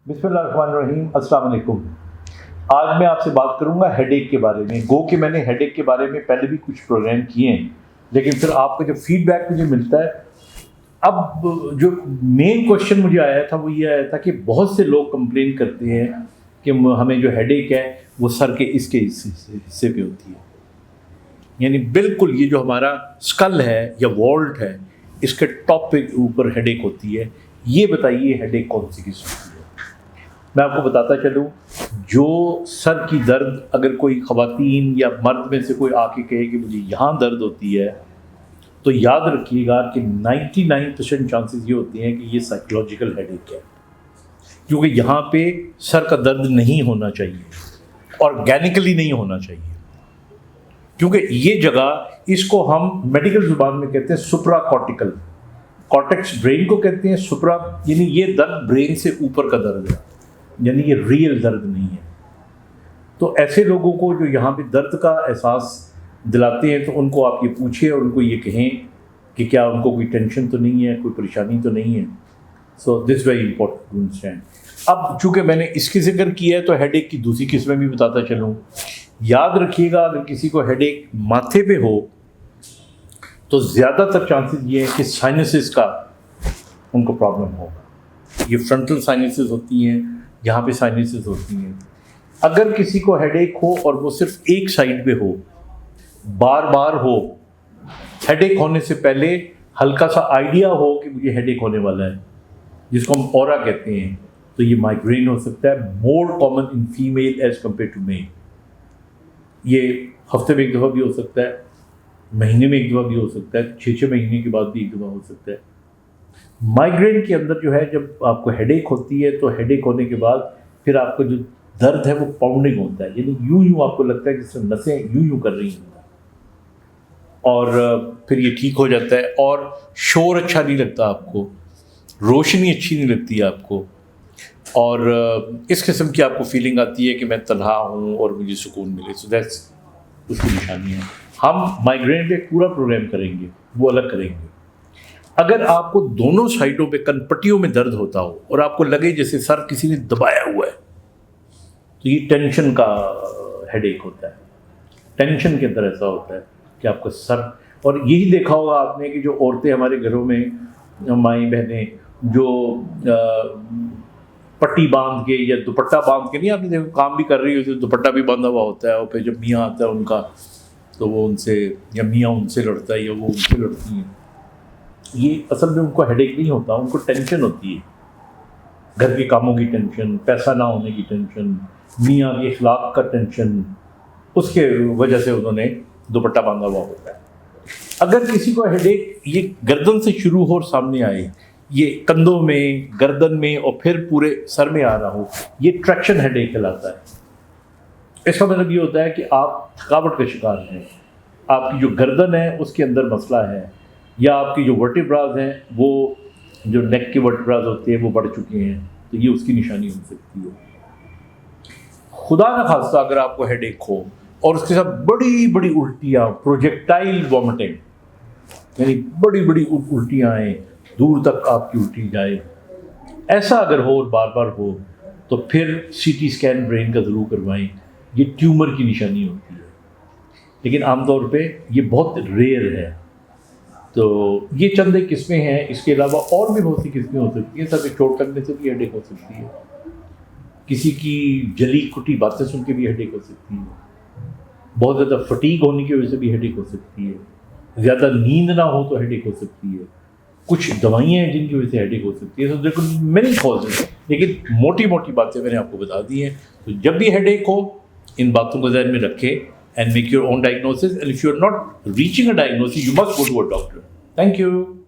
बिस्मिल्लाहिर्रहमानिर्रहीम, अस्सलाम वालेकुम। आज मैं आपसे बात करूंगा हेडेक के बारे में। गो कि मैंने हेडेक के बारे में पहले भी कुछ प्रोग्राम किए हैं, लेकिन फिर आपका जो फीडबैक मुझे मिलता है, अब जो मेन क्वेश्चन मुझे आया था वो ये आया था कि बहुत से लोग कंप्लेन करते हैं कि हमें जो हेडेक है वो सर के इसके हिस्से पे होती है, यानी बिल्कुल ये जो हमारा स्कल है या वॉल्ट है इसके टॉप पे ऊपर हेडेक होती है। ये बताइए हेडेक कौन सी किस्म की है। मैं आपको बताता चलूँ, जो सर की दर्द अगर कोई ख़वातीन या मर्द में से कोई आके कहे कि मुझे यहाँ दर्द होती है, तो याद रखिएगा कि 99% चांसेस ये होते हैं कि ये साइकोलॉजिकल हेडेक है, क्योंकि यहाँ पे सर का दर्द नहीं होना चाहिए, ऑर्गेनिकली नहीं होना चाहिए, क्योंकि ये जगह, इसको हम मेडिकल ज़ुबान में कहते हैं सुप्रा कॉर्टिकल, कॉर्टेक्स ब्रेन को कहते हैं, सुप्रा यानी ये दर्द ब्रेन से ऊपर का दर्द है, यानी ये रियल दर्द नहीं है। तो ऐसे लोगों को जो यहाँ पे दर्द का एहसास दिलाते हैं, तो उनको आप ये पूछिए और उनको ये कहें कि क्या उनको कोई टेंशन तो नहीं है, कोई परेशानी तो नहीं है। So this very important to understand. अब चूँकि मैंने इसकी जिक्र किया है तो हेडेक की दूसरी किस्में भी बताता चलूँ। याद रखिएगा, अगर किसी को हेडेक माथे पे हो तो ज़्यादातर चांसेस ये है कि साइनसिस का उनको प्रॉब्लम होगा। ये फ्रंटल साइनसिस होती हैं, यहाँ पे साइनसिस होती हैं। अगर किसी को हेडेक हो और वो सिर्फ एक साइड पे हो, बार बार हो, हेडेक होने से पहले हल्का सा आइडिया हो कि मुझे हेडेक होने वाला है, जिसको हम ऑरा कहते हैं, तो ये माइग्रेन हो सकता है। More common in female age compare to male. ये हफ्ते में एक दफ़ा भी हो सकता है, महीने में एक दफ़ा भी हो सकता है, 6 महीने के बाद भी एक दफ़ा हो सकता है। माइग्रेन के अंदर जो है, जब आपको हेडेक होती है तो हेडेक होने के बाद फिर आपको जो दर्द है वो पाउंडिंग होता है, यानी यूं आपको लगता है कि नसें यूं कर रही हैं, और फिर ये ठीक हो जाता है और शोर अच्छा नहीं लगता आपको, रोशनी अच्छी नहीं लगती है आपको, और इस किस्म की आपको फीलिंग आती है कि मैं तन्हा हूँ और मुझे सुकून मिले। सो दैट्स उसकी निशानी है। हम माइग्रेन पे पूरा प्रोग्राम करेंगे, वो अलग करेंगे। अगर आपको दोनों साइडों पे कनपट्टियों में दर्द होता हो और आपको लगे जैसे सर किसी ने दबाया हुआ है, तो ये टेंशन का हेडेक होता है। टेंशन के अंदर ऐसा होता है कि आपका सर, और यही देखा होगा आपने कि जो औरतें हमारे घरों में, माई बहनें जो पट्टी बांध के या दुपट्टा बांध के, नहीं आपने देखो काम भी कर रही होती है, दुपट्टा भी बांधा हुआ होता है, और फिर जब मियाँ आता है उनका, तो वो उनसे, या मियाँ उनसे लड़ता है या वो उनसे लड़ती हैं। ये असल में उनको हेडेक नहीं होता, उनको टेंशन होती है, घर के कामों की टेंशन, पैसा ना होने की टेंशन, मियाँ के इखलाक का टेंशन, उसके वजह से उन्होंने दुपट्टा बांधा हुआ होता है। अगर किसी को हेडेक ये गर्दन से शुरू हो और सामने आए, ये कंधों में, गर्दन में और फिर पूरे सर में आ रहा हो, ये ट्रैक्शन हेडेक कहलाता है। इसका मतलब ये होता है कि आप थकावट का शिकार हैं, आपकी जो गर्दन है उसके अंदर मसला है, या आपकी जो वर्टिब्राज हैं, वो जो नेक के वर्टिब्राज होते हैं वो बढ़ चुके हैं, तो ये उसकी निशानी हो सकती है। खुदा न खास्ता अगर आपको हेडेक हो और उसके साथ बड़ी बड़ी उल्टियाँ, प्रोजेक्टाइल वॉमिटिंग, यानी बड़ी बड़ी उल्टियाँ आएँ, दूर तक आपकी उल्टी जाए, ऐसा अगर हो और बार बार हो, तो फिर सीटी स्कैन ब्रेन का ज़रूर करवाएं। ये ट्यूमर की निशानी होती है, लेकिन आमतौर पे ये बहुत रेयर है। तो ये चंद एक किस्में हैं, इसके अलावा और भी बहुत सी किस्में हो सकती हैं। सब चोट लगने से भी हेडेक हो सकती है, किसी की जली कुटी बातें सुन के भी हेडेक हो सकती है, बहुत ज़्यादा फटीग होने की वजह से भी हेडेक हो सकती है, ज़्यादा नींद ना हो तो हेडेक हो सकती है, कुछ दवाइयाँ हैं जिनकी वजह से हेडेक हो सकती है। तो देखो मेनी कॉजेज, लेकिन मोटी मोटी बातें मैंने आपको बता दी हैं। तो जब भी हेडेक हो, इन बातों को ध्यान में रखें and make your own diagnosis, and if you're not reaching a diagnosis, you must go to a doctor. Thank you.